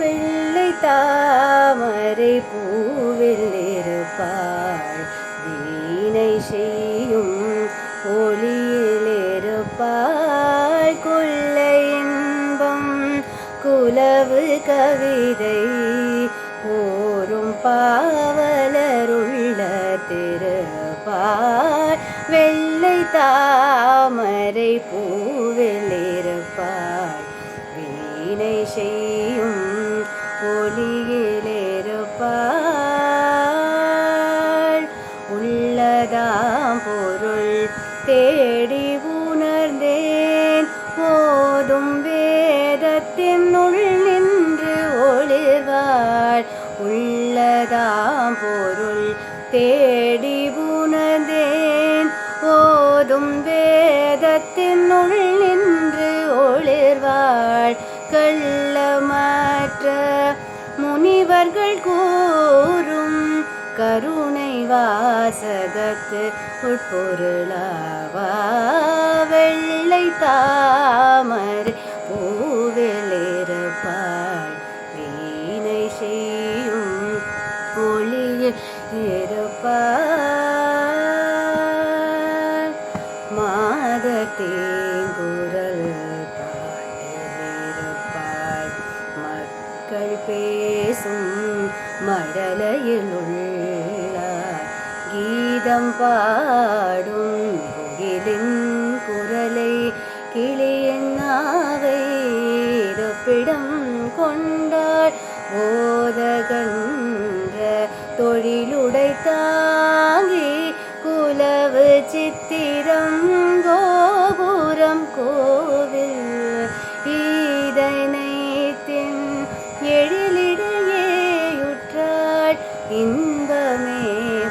வெள்ளை தாமரை பூவில் இருப்பாள், வீணை செய்யும் ஒளியில் இருப்பாள். கொள்ளை இன்பம் குலவு கவிதை ஓரும் பாவலருள்ள திருப்பாள். வெள்ளை தாமரை பூவில் இருப்பாள், வீணை செய்யும் ஒளியில் இருப்பாள். உள்ளதாம் பொருள் தேடி உணர்ந்தேன், ஓதும் வேதத்தின் உள் நின்று ஒளிர்வாள். உள்ளதாம் பொருள் தேடி உணர்ந்தேன், ஓதும் வேதத்தின் உள் நின்று ஒளிர்வாள். கள்ளமற்ற முனிவர்கள் கூறும் கருணை வாசகத்து உட்பொருளாவா. வெள்ளை தாமரை பூவில் இருப்பாள், வீணை செய்யும் ஒளியில் இருப்பாள். மாதத்தேங்குரல் பாட்டிலிருப்பாள், மக்கள் பேசும் மழலையில் உள்ளார். கீதம் பாடும் குயிலின் குரலை கிளியின் நாவை இருப்பிடம் கொண்டாள். போதகன்ற தொழிலுடை தாங்கி குலவு சித்திரம் கோபுரம் கோவில் ஈதனைத்தின் எழிலிடையேயுற்றாள். இன்பமே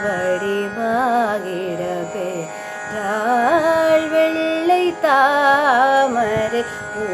வடிவாகிட பெற்றாள். வெள்ளை தாமரை பூ